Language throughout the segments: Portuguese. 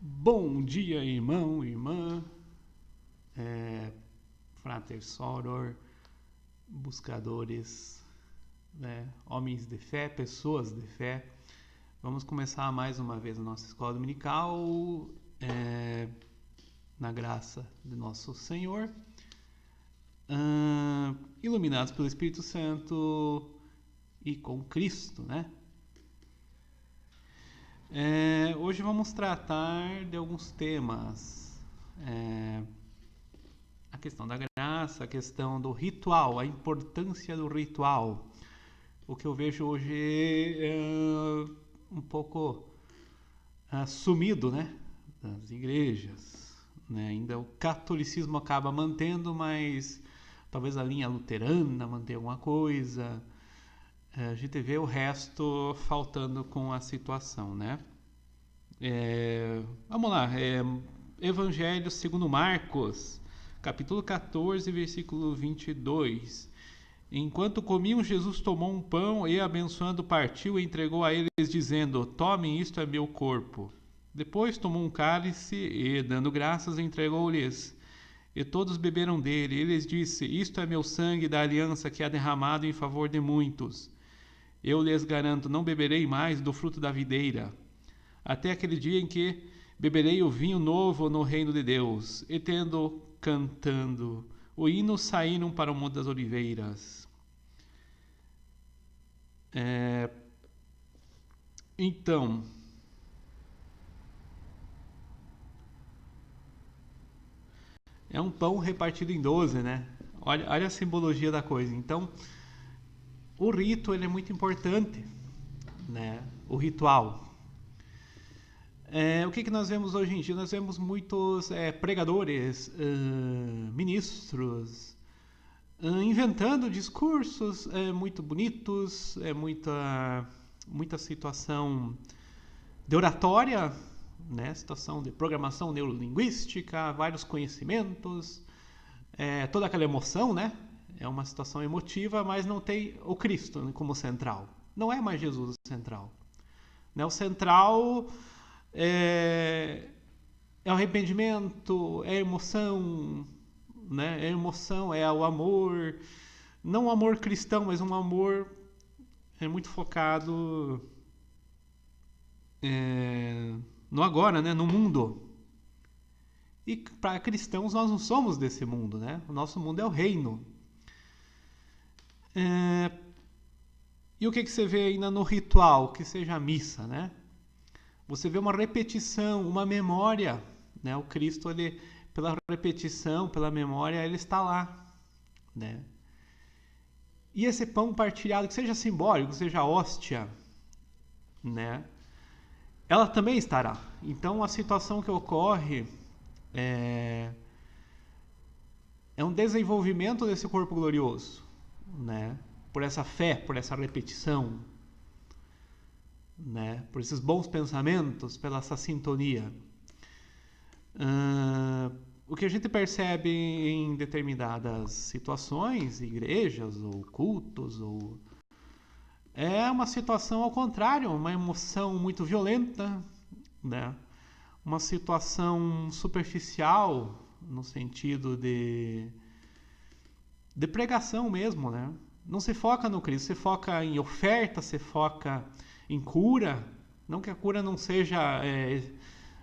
Bom dia, irmão, irmã, frater soror, buscadores, homens de fé, pessoas de fé. Vamos começar mais uma vez a nossa escola dominical, na graça de nosso Senhor, iluminados pelo Espírito Santo e com Cristo, né? Hoje vamos tratar de alguns temas. A questão da graça, a questão do ritual, a importância do ritual. O que eu vejo hoje é um pouco sumido, né, das igrejas. Né? Ainda o catolicismo acaba mantendo, mas talvez a linha luterana mantenha alguma coisa. A gente vê o resto faltando com a situação, né? Vamos lá. Evangelho segundo Marcos, capítulo 14, versículo 22. Enquanto comiam, Jesus tomou um pão e, abençoando, partiu e entregou a eles, dizendo: Tomem, isto é meu corpo. Depois tomou um cálice e, dando graças, entregou-lhes. E todos beberam dele. E lhes disse: Isto é meu sangue da aliança que é derramado em favor de muitos. Eu lhes garanto, não beberei mais do fruto da videira, até aquele dia em que beberei o vinho novo no reino de Deus. E tendo cantando o hino, saíram para o Monte das Oliveiras. Então, é um pão repartido em 12, né? Olha a simbologia da coisa. Então, o rito ele é muito importante, né? O ritual. O que nós vemos hoje em dia? Nós vemos muitos pregadores, ministros, inventando discursos muito bonitos, muita situação de oratória, né? Situação de programação neurolinguística, vários conhecimentos, toda aquela emoção, né? É uma situação emotiva, mas não tem o Cristo como central. Não é mais Jesus o central. Né? O central é o arrependimento, é a emoção, né? É a emoção, é o amor, não um amor cristão, mas um amor muito focado no agora, né? No mundo. E para cristãos nós não somos desse mundo, né? O nosso mundo é o reino. E o que você vê ainda no ritual, que seja a missa, né? Você vê uma repetição, uma memória, né? O Cristo, ele, pela repetição, pela memória, ele está lá, né? E esse pão partilhado, que seja simbólico, que seja hóstia, né? Ela também estará. Então, a situação que ocorre é um desenvolvimento desse corpo glorioso, né? Por essa fé, por essa repetição, né? Por esses bons pensamentos, pela essa sintonia. O que a gente percebe em determinadas situações, igrejas ou cultos, é uma situação ao contrário, uma emoção muito violenta, né? Uma situação superficial no sentido de pregação mesmo, né? Não se foca no Cristo, se foca em oferta, se foca em cura. Não que a cura não seja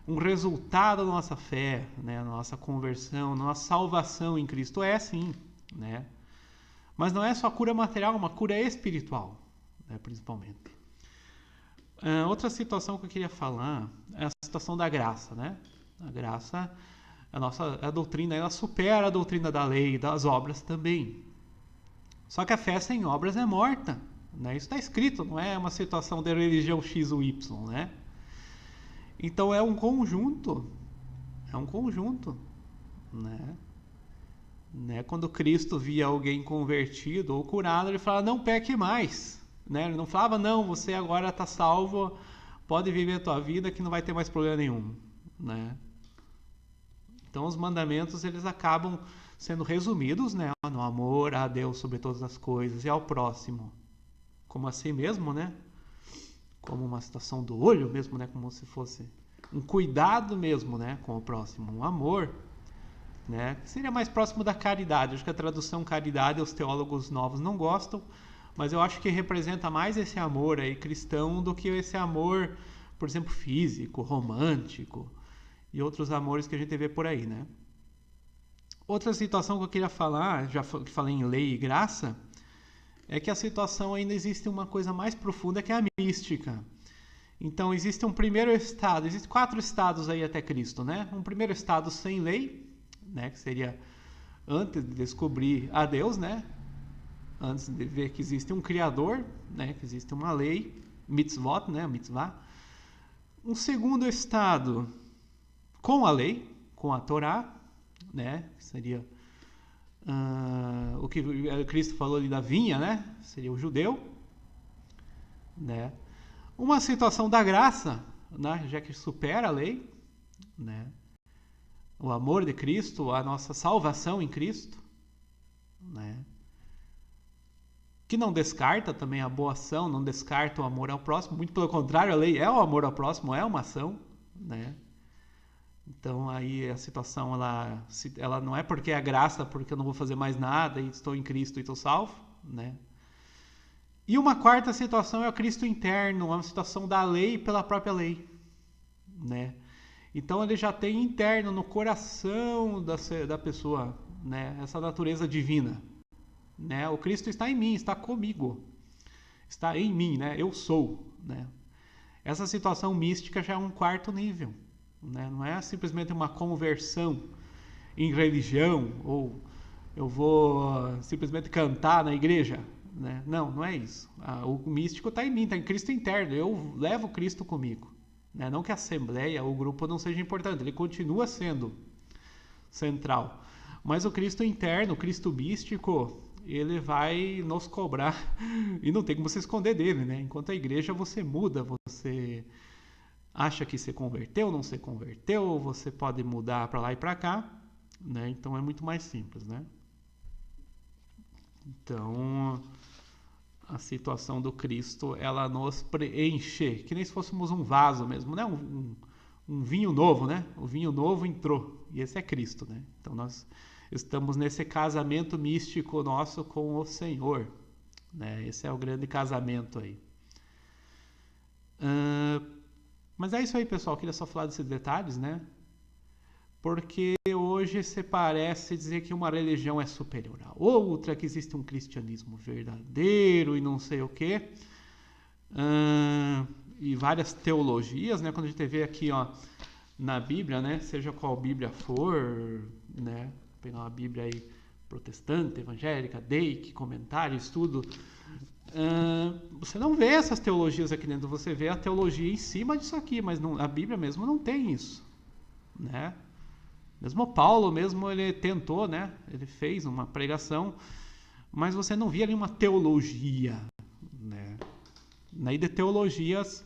um resultado da nossa fé, né? Da nossa conversão, da nossa salvação em Cristo. É sim, né? Mas não é só cura material, uma cura espiritual, né? Principalmente. Outra situação que eu queria falar é a situação da graça, né? A graça, a doutrina, ela supera a doutrina da lei e das obras também. Só que a fé sem obras é morta, né? Isso está escrito, não é uma situação de religião X ou Y, né? Então é um conjunto, né? Quando Cristo via alguém convertido ou curado, ele falava, não peque mais, né? Ele não falava, não, você agora está salvo, pode viver a tua vida que não vai ter mais problema nenhum, né? Então os mandamentos, eles acabam sendo resumidos, né? No amor a Deus sobre todas as coisas e ao próximo como assim mesmo, né? Como uma situação do olho mesmo, né? Como se fosse um cuidado mesmo, né, com o próximo, um amor, né, que seria mais próximo da caridade. Acho que a tradução caridade os teólogos novos não gostam, mas eu acho que representa mais esse amor aí cristão do que esse amor, por exemplo, físico, romântico e outros amores que a gente vê por aí, né? Outra situação que eu queria falar, já que falei em lei e graça, é que a situação ainda existe uma coisa mais profunda que é a mística. Então existe um primeiro estado, existem 4 estados aí até Cristo, né? Um primeiro estado sem lei, né? Que seria antes de descobrir a Deus, né? Antes de ver que existe um Criador, né? Que existe uma lei, mitzvot, né? Mitzvah. Um segundo estado com a lei, com a Torá, né? Que seria o que Cristo falou ali da vinha, né? Seria o judeu, né? Uma situação da graça, né? Já que supera a lei, né? O amor de Cristo, a nossa salvação em Cristo, né? Que não descarta também a boa ação, não descarta o amor ao próximo, muito pelo contrário, a lei é o amor ao próximo, é uma ação, né? Então aí a situação ela não é porque é graça, porque eu não vou fazer mais nada e estou em Cristo e estou salvo, né? E uma quarta situação é o Cristo interno, uma situação da lei pela própria lei, né? Então ele já tem interno no coração da pessoa, né? Essa natureza divina, né? O Cristo está em mim, está comigo, está em mim, né? Eu sou, né? Essa situação mística já é um quarto nível, né? Não é simplesmente uma conversão em religião ou eu vou simplesmente cantar na igreja, né? Não, não é isso. O místico está em mim, está em Cristo interno. Eu levo Cristo comigo, né? Não que a assembleia ou o grupo não seja importante, ele continua sendo central. Mas o Cristo interno, o Cristo místico, ele vai nos cobrar e não tem como se esconder dele, né? Enquanto a igreja você muda, você acha que se converteu, não se converteu, você pode mudar para lá e para cá, né? Então é muito mais simples, né? Então a situação do Cristo, ela nos preenche, que nem se fôssemos um vaso mesmo, né? Um vinho novo, né? O vinho novo entrou, e esse é Cristo, né? Então nós estamos nesse casamento místico nosso com o Senhor, né? Esse é o grande casamento aí. Mas é isso aí, pessoal. Queria só falar desses detalhes, né? Porque hoje se parece dizer que uma religião é superior à outra, que existe um cristianismo verdadeiro e não sei o quê. E várias teologias, né? Quando a gente vê aqui, ó, na Bíblia, né? Seja qual Bíblia for, né? Pegar uma Bíblia aí protestante, evangélica, Dake, comentário, estudo. Você não vê essas teologias aqui dentro, você vê a teologia em cima disso aqui, mas não, a Bíblia mesmo não tem isso, né? Mesmo Paulo mesmo, ele tentou, né? Ele fez uma pregação, mas você não via ali uma teologia, né? Daí de teologias,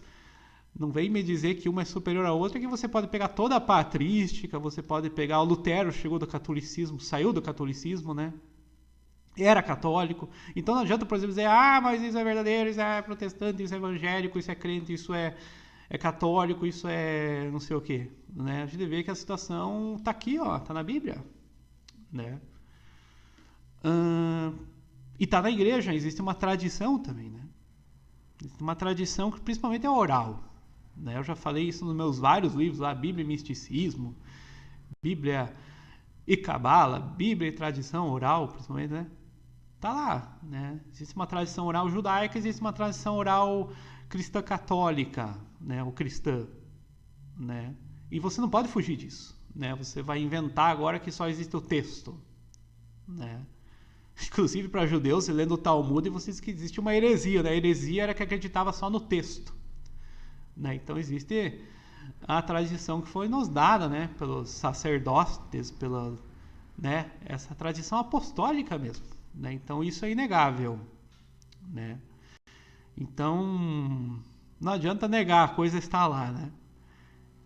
não vem me dizer que uma é superior à outra, que você pode pegar toda a patrística, você pode pegar o Lutero, chegou do catolicismo, saiu do catolicismo, né? Era católico. Então não adianta, por exemplo, dizer, mas isso é verdadeiro, isso é protestante, isso é evangélico, isso é crente, isso é católico, isso é não sei o quê, né? A gente vê que a situação tá aqui, ó, tá na Bíblia, né? E tá na igreja, existe uma tradição também, né? Existe uma tradição que principalmente é oral, né? Eu já falei isso nos meus vários livros lá, Bíblia e Misticismo, Bíblia e Cabala, Bíblia e tradição oral, principalmente, né? Tá lá, né? Existe uma tradição oral judaica, existe uma tradição oral cristã católica, né? Ou cristã, né? E você não pode fugir disso, né? Você vai inventar agora que só existe o texto, né? Inclusive para judeus, lendo o Talmud, você diz que existe uma heresia, né? A heresia era que acreditava só no texto, né? Então existe a tradição que foi nos dada, né? Pelos sacerdotes, pela, né? Essa tradição apostólica mesmo, né? Então isso é inegável, né? Então não adianta negar, a coisa está lá, né?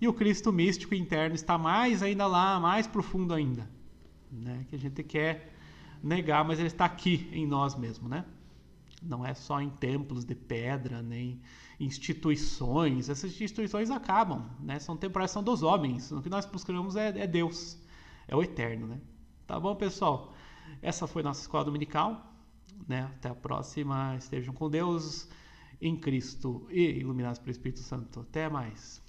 E o Cristo místico interno está mais ainda lá, mais profundo ainda, né? Que a gente quer negar, mas ele está aqui em nós mesmo, né? Não é só em templos de pedra, nem instituições. Essas instituições acabam, né? São temporais, são dos homens. O que nós buscamos é Deus, é o eterno, né? Tá bom, pessoal? Essa foi nossa escola dominical, né? Até a próxima. Estejam com Deus em Cristo e iluminados pelo Espírito Santo. Até mais.